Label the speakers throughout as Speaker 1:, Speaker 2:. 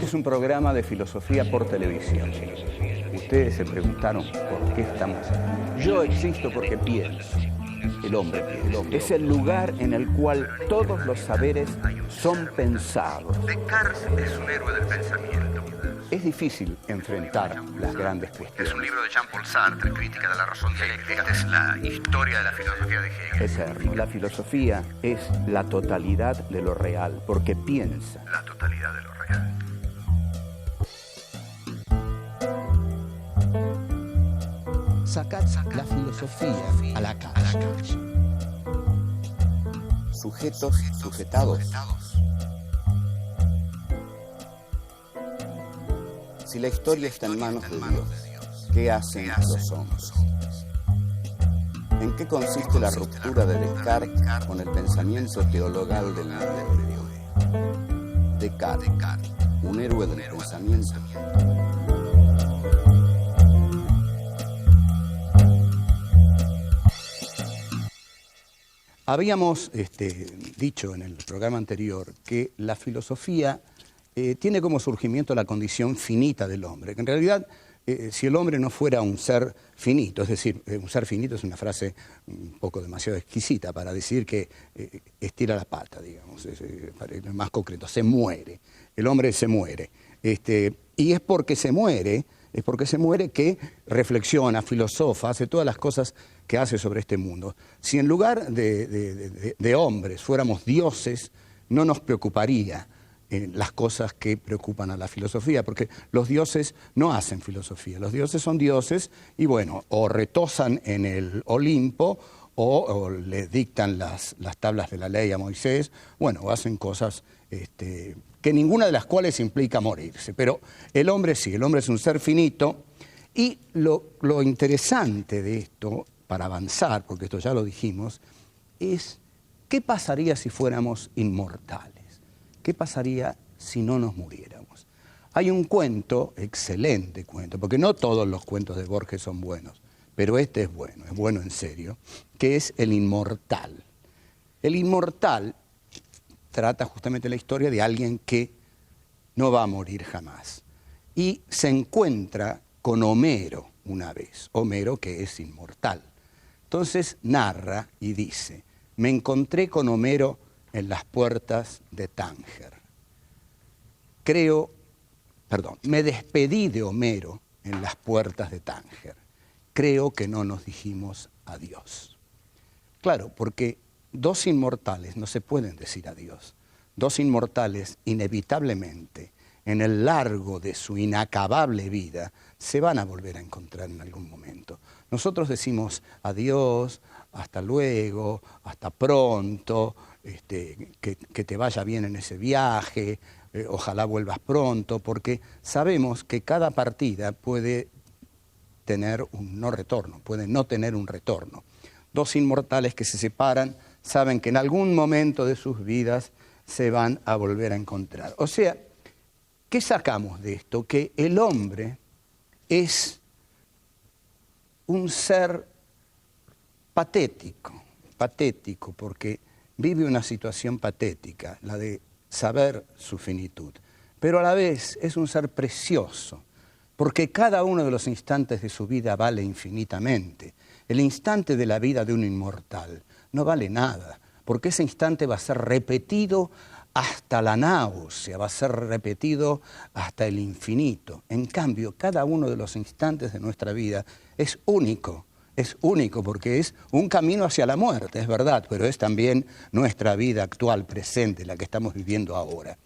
Speaker 1: es un programa de filosofía por televisión. Ustedes se preguntaron por qué estamos aquí. Yo existo porque pienso. El hombre piensa. Es el lugar en el cual todos los saberes son pensados.
Speaker 2: Descartes es un héroe del pensamiento.
Speaker 1: Es difícil enfrentar las grandes cuestiones.
Speaker 2: Es un libro de Jean-Paul Sartre, Crítica de la razón dialéctica. Esta es la historia de la filosofía de Hegel.
Speaker 1: Eterno. La filosofía es la totalidad de lo real, porque piensa.
Speaker 2: La totalidad de lo real.
Speaker 3: Sacad la filosofía a la calle.
Speaker 1: Sujetos, sujetados. Si la historia está en manos de Dios, ¿qué hacen los hombres? ¿En qué consiste la ruptura de Descartes con el pensamiento teologal del medio? Descartes, un héroe del pensamiento. Habíamos dicho en el programa anterior que la filosofía tiene como surgimiento la condición finita del hombre, que en realidad si el hombre no fuera un ser finito, es decir, un ser finito es una frase un poco demasiado exquisita para decir que estira la pata, digamos, es más concreto, se muere, el hombre se muere, y es porque se muere que reflexiona, filosofa, hace todas las cosas que hace sobre este mundo. Si en lugar de hombres fuéramos dioses, no nos preocuparía las cosas que preocupan a la filosofía, porque los dioses no hacen filosofía, los dioses son dioses y bueno, o retosan en el Olimpo o le dictan las tablas de la ley a Moisés, bueno, o hacen cosas que ninguna de las cuales implica morirse, pero el hombre sí, el hombre es un ser finito y lo interesante de esto, para avanzar, porque esto ya lo dijimos, es ¿qué pasaría si fuéramos inmortales? ¿Qué pasaría si no nos muriéramos? Hay un cuento, excelente cuento, porque no todos los cuentos de Borges son buenos, pero este es bueno en serio, que es El Inmortal. El Inmortal trata justamente la historia de alguien que no va a morir jamás. Y se encuentra con Homero una vez, Homero que es inmortal. Entonces narra y dice, me encontré con Homero en las puertas de Tánger. Me despedí de Homero en las puertas de Tánger. Creo que no nos dijimos adiós. Claro, porque dos inmortales no se pueden decir adiós. Dos inmortales, inevitablemente, en el largo de su inacabable vida, se van a volver a encontrar en algún momento. Nosotros decimos adiós, hasta luego, hasta pronto, que te vaya bien en ese viaje, ojalá vuelvas pronto, porque sabemos que cada partida puede tener un no retorno, puede no tener un retorno. Dos inmortales que se separan saben que en algún momento de sus vidas se van a volver a encontrar. O sea, ¿qué sacamos de esto? Que el hombre es un ser patético, porque vive una situación patética, la de saber su finitud, pero a la vez es un ser precioso, porque cada uno de los instantes de su vida vale infinitamente. El instante de la vida de un inmortal no vale nada, porque ese instante va a ser repetido hasta la náusea, va a ser repetido hasta el infinito. En cambio, cada uno de los instantes de nuestra vida es único porque es un camino hacia la muerte, es verdad, pero es también nuestra vida actual, presente, la que estamos viviendo ahora.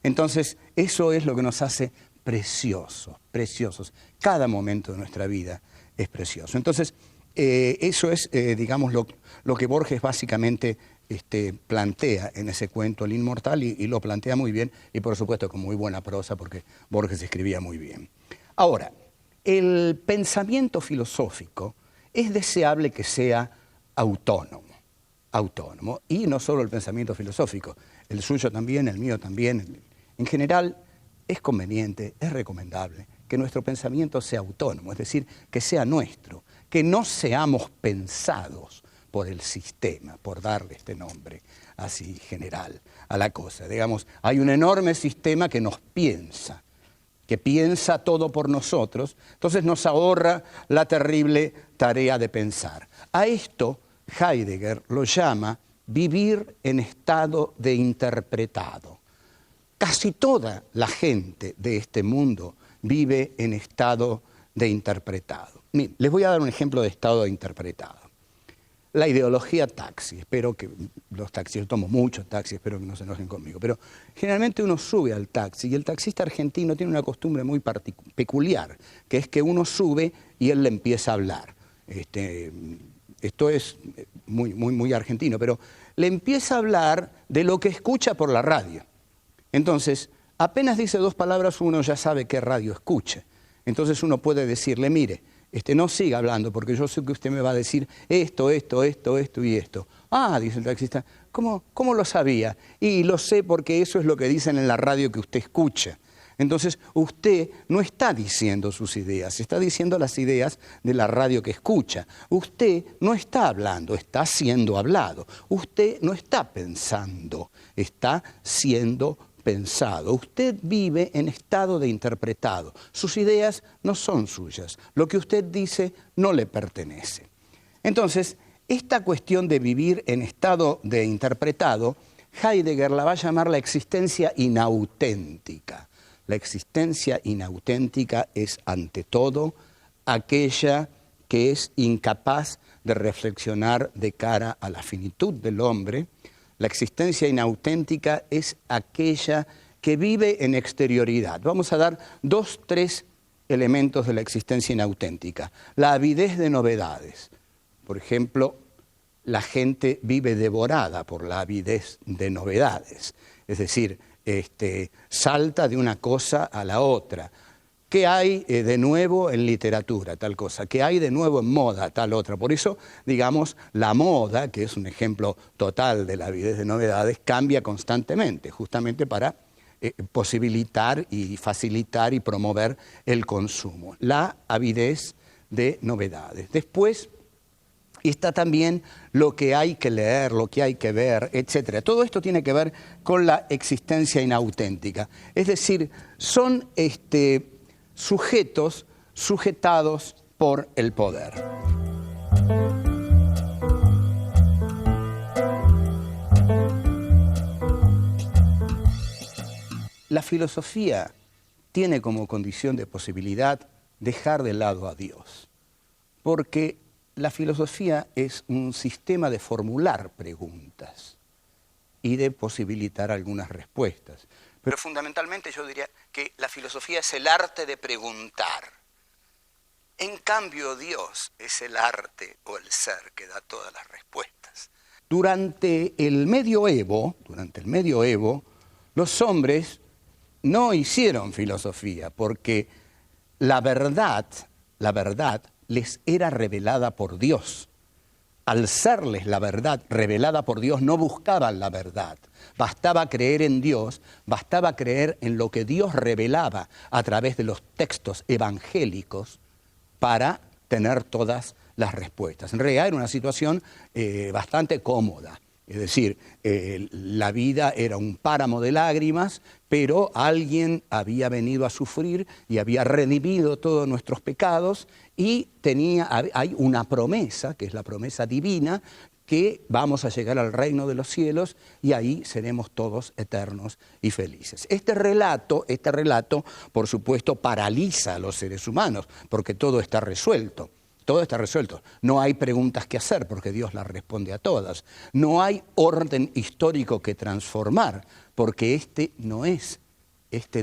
Speaker 1: Entonces, eso es lo que nos hace preciosos. Cada momento de nuestra vida es precioso. Entonces, eso es, digamos, lo que Borges básicamente plantea en ese cuento, El Inmortal, y lo plantea muy bien, y por supuesto con muy buena prosa, porque Borges escribía muy bien. Ahora, el pensamiento filosófico es deseable que sea autónomo, y no solo el pensamiento filosófico, el suyo también, el mío también. En general, es conveniente, es recomendable que nuestro pensamiento sea autónomo, es decir, que sea nuestro, que no seamos pensados por el sistema, por darle este nombre así general a la cosa. Digamos, hay un enorme sistema que nos piensa, que piensa todo por nosotros, entonces nos ahorra la terrible tarea de pensar. A esto Heidegger lo llama vivir en estado de interpretado. Casi toda la gente de este mundo vive en estado de interpretado. Miren, les voy a dar un ejemplo de estado de interpretado. La ideología taxi, espero que los taxis, yo tomo muchos taxis, espero que no se enojen conmigo, pero generalmente uno sube al taxi y el taxista argentino tiene una costumbre muy peculiar, que es que uno sube y él le empieza a hablar. Esto es muy argentino, pero le empieza a hablar de lo que escucha por la radio. Entonces, apenas dice 2 palabras, uno ya sabe qué radio escucha. Entonces uno puede decirle, mire, no siga hablando porque yo sé que usted me va a decir esto y esto. Ah, dice el taxista, ¿cómo lo sabía? Y lo sé porque eso es lo que dicen en la radio que usted escucha. Entonces usted no está diciendo sus ideas, está diciendo las ideas de la radio que escucha. Usted no está hablando, está siendo hablado. Usted no está pensando, está siendo pensado. Usted vive en estado de interpretado. Sus ideas no son suyas. Lo que usted dice no le pertenece. Entonces, esta cuestión de vivir en estado de interpretado, Heidegger la va a llamar la existencia inauténtica. La existencia inauténtica es, ante todo, aquella que es incapaz de reflexionar de cara a la finitud del hombre. La existencia inauténtica es aquella que vive en exterioridad. Vamos a dar 2, 3 elementos de la existencia inauténtica. La avidez de novedades. Por ejemplo, la gente vive devorada por la avidez de novedades. Es decir, salta de una cosa a la otra. ¿Qué hay de nuevo en literatura? Tal cosa. ¿Qué hay de nuevo en moda? Tal otra. Por eso, digamos, la moda, que es un ejemplo total de la avidez de novedades, cambia constantemente, justamente para posibilitar y facilitar y promover el consumo. La avidez de novedades. Después está también lo que hay que leer, lo que hay que ver, etc. Todo esto tiene que ver con la existencia inauténtica. Es decir, son sujetos sujetados por el poder. La filosofía tiene como condición de posibilidad dejar de lado a Dios, porque la filosofía es un sistema de formular preguntas y de posibilitar algunas respuestas. Pero fundamentalmente yo diría que la filosofía es el arte de preguntar. En cambio, Dios es el arte o el ser que da todas las respuestas. Durante el medioevo, los hombres no hicieron filosofía porque la verdad les era revelada por Dios. Al serles la verdad revelada por Dios, no buscaban la verdad. Bastaba creer en Dios, bastaba creer en lo que Dios revelaba a través de los textos evangélicos para tener todas las respuestas. En realidad era una situación bastante cómoda. Es decir, la vida era un páramo de lágrimas, pero alguien había venido a sufrir y había redimido todos nuestros pecados y hay una promesa, que es la promesa divina, que vamos a llegar al reino de los cielos y ahí seremos todos eternos y felices. Este relato, por supuesto, paraliza a los seres humanos, porque todo está resuelto. Todo está resuelto. No hay preguntas que hacer porque Dios las responde a todas. No hay orden histórico que transformar porque este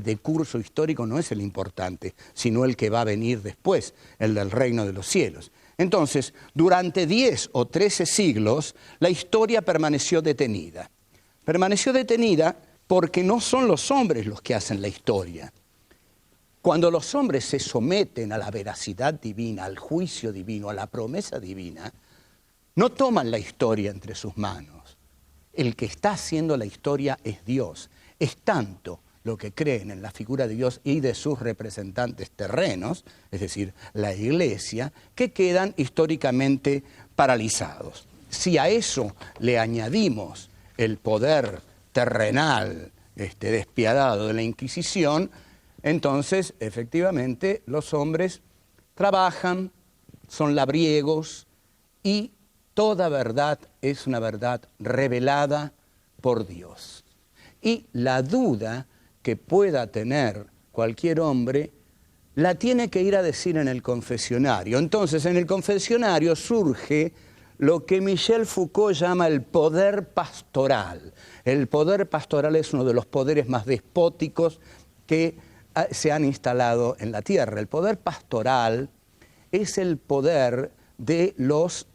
Speaker 1: decurso histórico no es el importante, sino el que va a venir después, el del reino de los cielos. Entonces, durante 10 o 13 siglos, la historia permaneció detenida. Permaneció detenida porque no son los hombres los que hacen la historia. Cuando los hombres se someten a la veracidad divina, al juicio divino, a la promesa divina, no toman la historia entre sus manos. El que está haciendo la historia es Dios. Es tanto lo que creen en la figura de Dios y de sus representantes terrenos, es decir, la Iglesia, que quedan históricamente paralizados. Si a eso le añadimos el poder terrenal despiadado de la Inquisición, Entonces, efectivamente, los hombres trabajan, son labriegos y toda verdad es una verdad revelada por Dios. Y la duda que pueda tener cualquier hombre la tiene que ir a decir en el confesionario. Entonces, en el confesionario surge lo que Michel Foucault llama el poder pastoral. El poder pastoral es uno de los poderes más despóticos que se han instalado en la tierra. El poder pastoral es el poder de los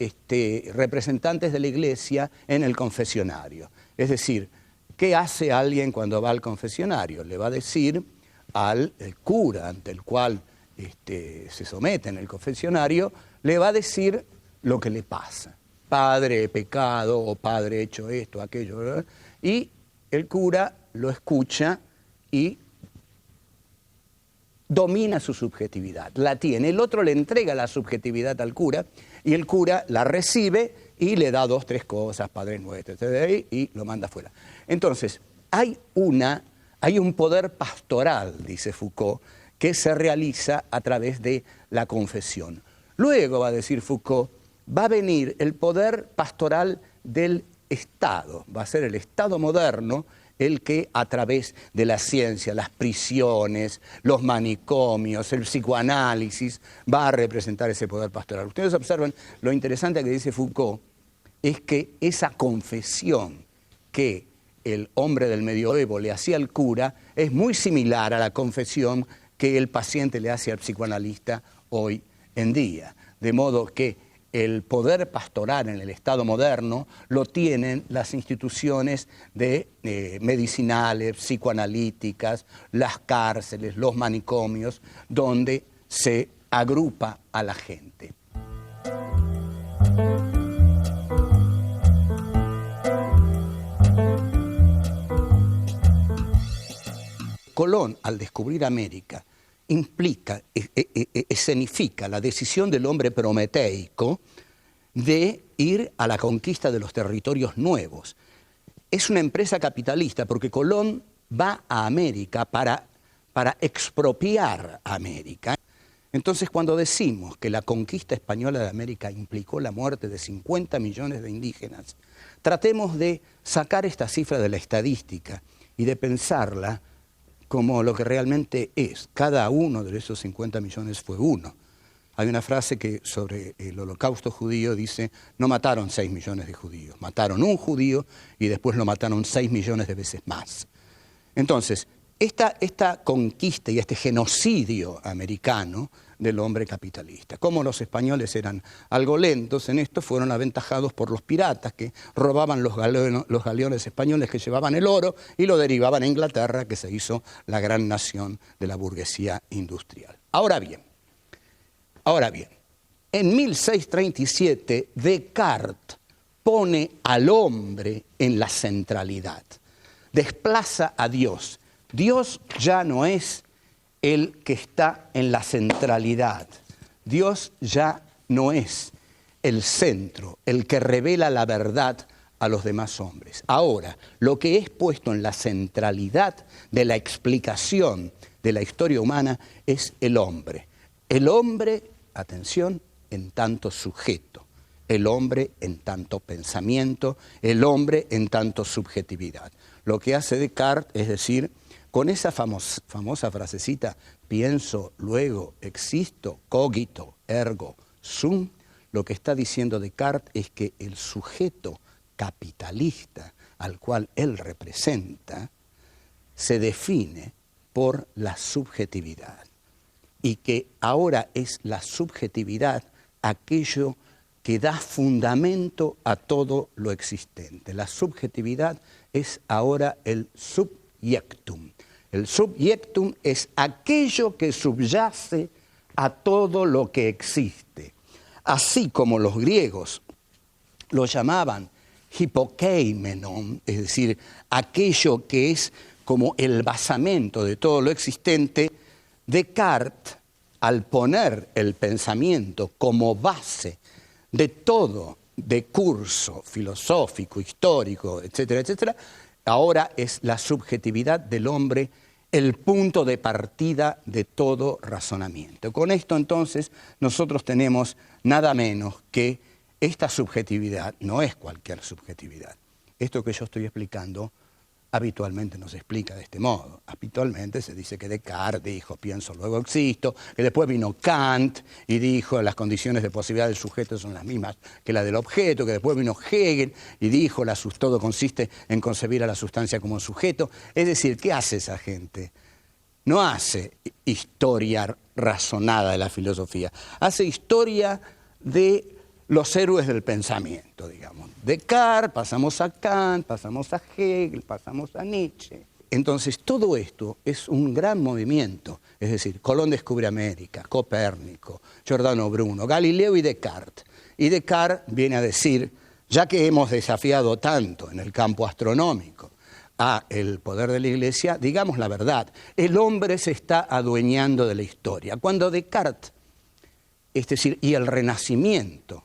Speaker 1: representantes de la Iglesia en el confesionario. Es decir, ¿qué hace alguien cuando va al confesionario? Le va a decir al cura ante el cual se somete en el confesionario, le va a decir lo que le pasa. Padre, he pecado, o padre, he hecho esto, aquello, ¿verdad? Y el cura lo escucha y domina su subjetividad, la tiene. El otro le entrega la subjetividad al cura y el cura la recibe y le da 2, 3 cosas, Padre Nuestro, etc., y lo manda fuera. Entonces, hay un poder pastoral, dice Foucault, que se realiza a través de la confesión. Luego, va a decir Foucault, va a venir el poder pastoral del Estado, va a ser el Estado moderno el que a través de la ciencia, las prisiones, los manicomios, el psicoanálisis, va a representar ese poder pastoral. Ustedes observan, lo interesante que dice Foucault es que esa confesión que el hombre del medioevo le hacía al cura es muy similar a la confesión que el paciente le hace al psicoanalista hoy en día. De modo que el poder pastoral en el Estado moderno lo tienen las instituciones medicinales, psicoanalíticas, las cárceles, los manicomios, donde se agrupa a la gente. Colón, al descubrir América, escenifica la decisión del hombre prometeico de ir a la conquista de los territorios nuevos. Es una empresa capitalista porque Colón va a América para expropiar América. Entonces, cuando decimos que la conquista española de América implicó la muerte de 50 millones de indígenas, tratemos de sacar esta cifra de la estadística y de pensarla como lo que realmente es. Cada uno de esos 50 millones fue uno. Hay una frase que sobre el holocausto judío dice, no mataron 6 millones de judíos, mataron un judío y después lo mataron 6 millones de veces más. Entonces, esta conquista y este genocidio americano del hombre capitalista. Como los españoles eran algo lentos en esto, fueron aventajados por los piratas que robaban los galeones españoles que llevaban el oro y lo derivaban a Inglaterra, que se hizo la gran nación de la burguesía industrial. Ahora bien, en 1637 Descartes pone al hombre en la centralidad, desplaza a Dios. Dios ya no es el que está en la centralidad. Dios ya no es el centro, el que revela la verdad a los demás hombres. Ahora, lo que es puesto en la centralidad de la explicación de la historia humana es el hombre. El hombre, atención, en tanto sujeto. El hombre en tanto pensamiento. El hombre en tanto subjetividad. Lo que hace Descartes es decir, con esa famosa frasecita, pienso, luego existo, cogito, ergo, sum, lo que está diciendo Descartes es que el sujeto capitalista al cual él representa se define por la subjetividad y que ahora es la subjetividad aquello que da fundamento a todo lo existente. La subjetividad es ahora el subjectum. El subjectum es aquello que subyace a todo lo que existe. Así como los griegos lo llamaban hipokeimenon, es decir, aquello que es como el basamento de todo lo existente, Descartes, al poner el pensamiento como base de todo decurso filosófico, histórico, etcétera, etcétera, ahora es la subjetividad del hombre el punto de partida de todo razonamiento. Con esto entonces nosotros tenemos nada menos que esta subjetividad, no es cualquier subjetividad. Esto que yo estoy explicando habitualmente no se explica de este modo. Habitualmente se dice que Descartes dijo pienso, luego existo, que después vino Kant y dijo las condiciones de posibilidad del sujeto son las mismas que las del objeto, que después vino Hegel y dijo todo consiste en concebir a la sustancia como un sujeto. Es decir, ¿qué hace esa gente? No hace historia razonada de la filosofía, hace historia de los héroes del pensamiento, digamos. Descartes, pasamos a Kant, pasamos a Hegel, pasamos a Nietzsche. Entonces, todo esto es un gran movimiento. Es decir, Colón descubre América, Copérnico, Giordano Bruno, Galileo y Descartes. Y Descartes viene a decir, ya que hemos desafiado tanto en el campo astronómico a el poder de la Iglesia, digamos la verdad, el hombre se está adueñando de la historia. Cuando Descartes, es decir, y el Renacimiento,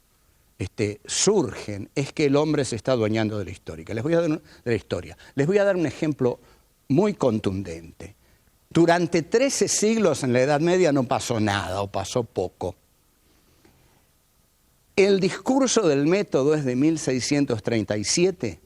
Speaker 1: surgen, es que el hombre se está adueñando de la historia. Les voy a dar un ejemplo muy contundente. Durante 13 siglos en la Edad Media no pasó nada o pasó poco. El discurso del método es de 1637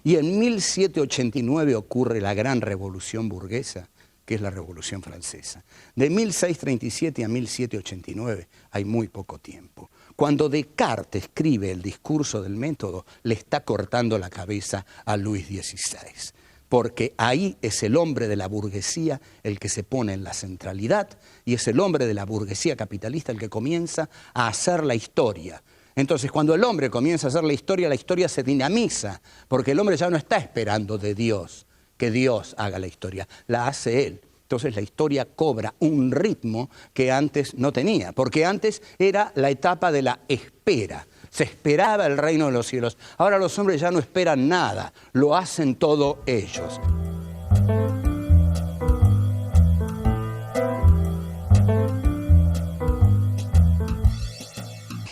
Speaker 1: y en 1789 ocurre la gran revolución burguesa, que es la Revolución Francesa. De 1637 a 1789 hay muy poco tiempo. Cuando Descartes escribe el discurso del método, le está cortando la cabeza a Luis XVI, porque ahí es el hombre de la burguesía el que se pone en la centralidad y es el hombre de la burguesía capitalista el que comienza a hacer la historia. Entonces, cuando el hombre comienza a hacer la historia se dinamiza, porque el hombre ya no está esperando de Dios que Dios haga la historia, la hace él. Entonces la historia cobra un ritmo que antes no tenía, porque antes era la etapa de la espera. Se esperaba el reino de los cielos. Ahora los hombres ya no esperan nada, lo hacen todo ellos.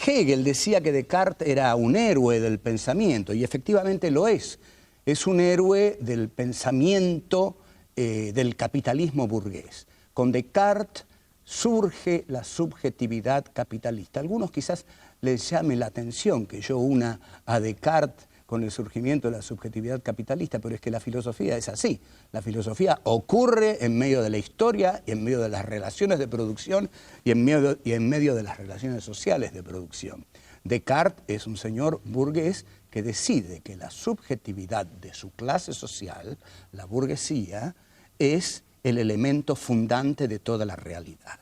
Speaker 1: Hegel decía que Descartes era un héroe del pensamiento, y efectivamente lo es. Es un héroe del pensamiento del capitalismo burgués. Con Descartes surge la subjetividad capitalista. A algunos quizás les llame la atención que yo una a Descartes con el surgimiento de la subjetividad capitalista, pero es que la filosofía es así. La filosofía ocurre en medio de la historia y en medio de las relaciones de producción y en medio de las relaciones sociales de producción. Descartes es un señor burgués que decide que la subjetividad de su clase social, la burguesía, es el elemento fundante de toda la realidad.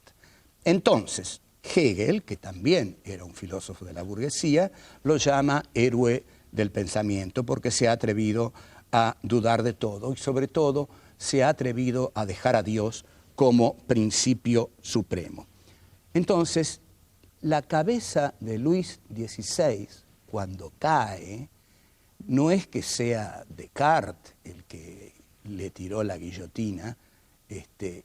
Speaker 1: Entonces, Hegel, que también era un filósofo de la burguesía, lo llama héroe del pensamiento porque se ha atrevido a dudar de todo y sobre todo se ha atrevido a dejar a Dios como principio supremo. Entonces, la cabeza de Luis XVI, cuando cae, no es que sea Descartes el que le tiró la guillotina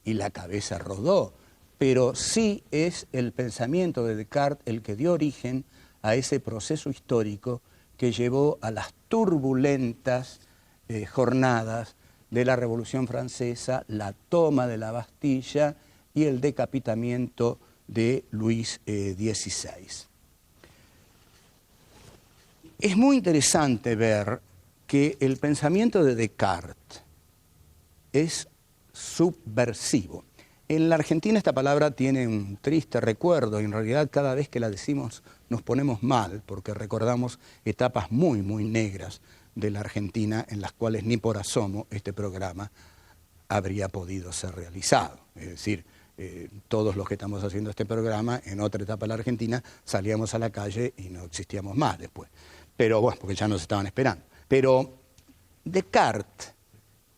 Speaker 1: y la cabeza rodó, pero sí es el pensamiento de Descartes el que dio origen a ese proceso histórico que llevó a las turbulentas jornadas de la Revolución Francesa, la toma de la Bastilla y el decapitamiento de Luis XVI. Es muy interesante ver que el pensamiento de Descartes es subversivo. En la Argentina esta palabra tiene un triste recuerdo y en realidad cada vez que la decimos nos ponemos mal porque recordamos etapas muy, muy negras de la Argentina en las cuales ni por asomo este programa habría podido ser realizado. Es decir, todos los que estamos haciendo este programa en otra etapa de la Argentina salíamos a la calle y no existíamos más después. Pero bueno, porque ya nos estaban esperando. Pero Descartes,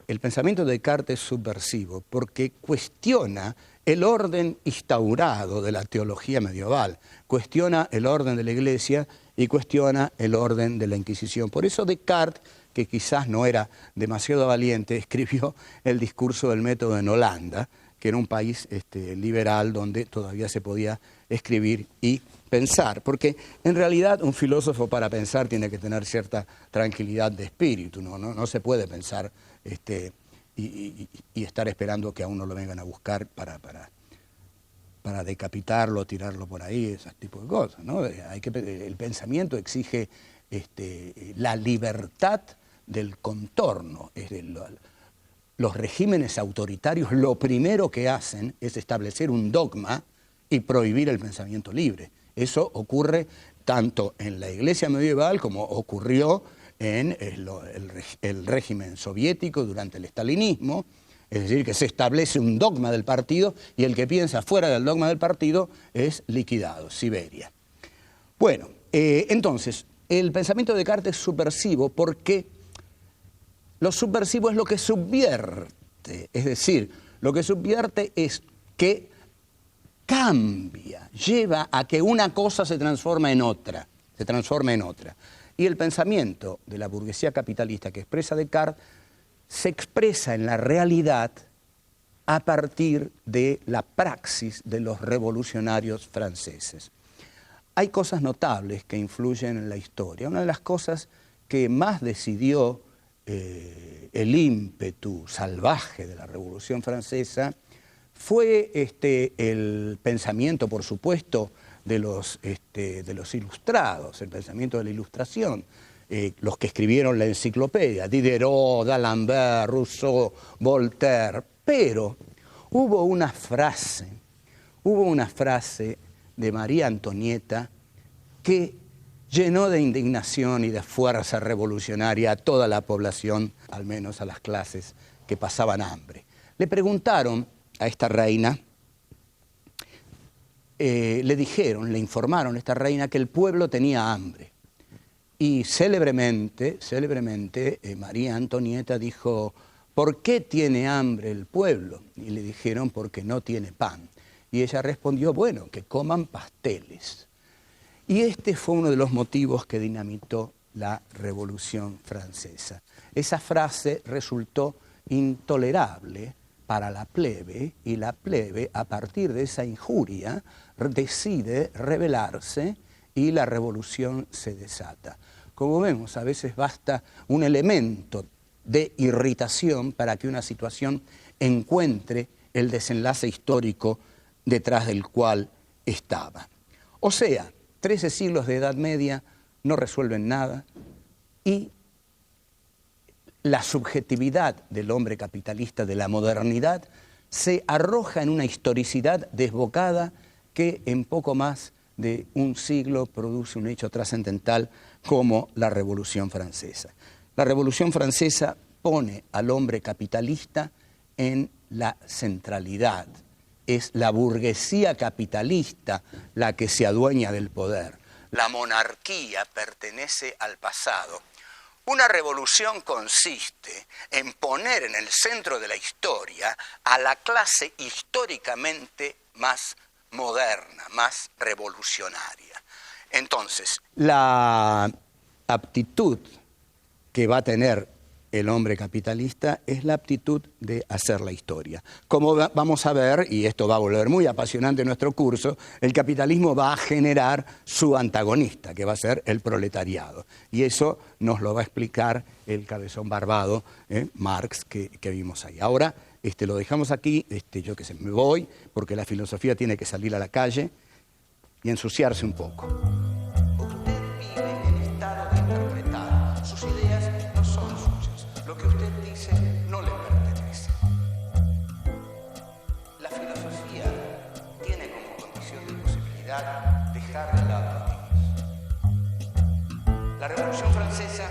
Speaker 1: el pensamiento de Descartes es subversivo porque cuestiona el orden instaurado de la teología medieval, cuestiona el orden de la Iglesia y cuestiona el orden de la Inquisición. Por eso Descartes, que quizás no era demasiado valiente, escribió el discurso del método en Holanda, que era un país liberal donde todavía se podía escribir y pensar, porque en realidad un filósofo para pensar tiene que tener cierta tranquilidad de espíritu, no se puede pensar y estar esperando que a uno lo vengan a buscar para decapitarlo, tirarlo por ahí, ese tipo de cosas, ¿no? El pensamiento exige la libertad del contorno. Los regímenes autoritarios lo primero que hacen es establecer un dogma y prohibir el pensamiento libre. Eso ocurre tanto en la Iglesia medieval como ocurrió en el régimen soviético durante el estalinismo. Es decir, que se establece un dogma del partido y el que piensa fuera del dogma del partido es liquidado, Siberia. Bueno, entonces, el pensamiento de Descartes es subversivo porque lo subversivo es lo que subvierte. Es decir, lo que subvierte es que cambia, lleva a que una cosa se transforme en otra. Y el pensamiento de la burguesía capitalista que expresa Descartes se expresa en la realidad a partir de la praxis de los revolucionarios franceses. Hay cosas notables que influyen en la historia. Una de las cosas que más decidió el ímpetu salvaje de la Revolución Francesa fue el pensamiento, por supuesto, de los ilustrados, el pensamiento de la Ilustración. Los que escribieron la enciclopedia, Diderot, d'Alembert, Rousseau, Voltaire, pero hubo una frase de María Antonieta que llenó de indignación y de fuerza revolucionaria a toda la población, al menos a las clases que pasaban hambre. Le preguntaron a esta reina, le informaron a esta reina que el pueblo tenía hambre. Y célebremente, María Antonieta dijo, ¿por qué tiene hambre el pueblo? Y le dijeron, porque no tiene pan. Y ella respondió, bueno, que coman pasteles. Y este fue uno de los motivos que dinamitó la Revolución Francesa. Esa frase resultó intolerable para la plebe, y la plebe, a partir de esa injuria, decide rebelarse y la revolución se desata. Como vemos, a veces basta un elemento de irritación para que una situación encuentre el desenlace histórico detrás del cual estaba. O sea, 13 siglos de Edad Media no resuelven nada y la subjetividad del hombre capitalista de la modernidad se arroja en una historicidad desbocada que en poco más de un siglo produce un hecho trascendental como la Revolución Francesa. La Revolución Francesa pone al hombre capitalista en la centralidad. Es la burguesía capitalista la que se adueña del poder. La monarquía pertenece al pasado. Una revolución consiste en poner en el centro de la historia a la clase históricamente más moderna, más revolucionaria. Entonces, la aptitud que va a tener el hombre capitalista es la aptitud de hacer la historia. Como vamos a ver, y esto va a volver muy apasionante nuestro curso, el capitalismo va a generar su antagonista, que va a ser el proletariado. Y eso nos lo va a explicar el cabezón barbado, Marx, que vimos ahí. Ahora lo dejamos aquí, yo que sé, me voy, porque la filosofía tiene que salir a la calle y ensuciarse un poco. Usted vive en estado de interpretar. Sus ideas no son suyas. Lo que usted dice no le pertenece. La filosofía tiene como condición de posibilidad dejar de lado a Dios. La Revolución Francesa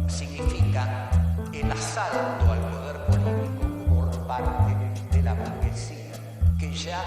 Speaker 1: significa el asalto al poder político por parte de la burguesía, que ya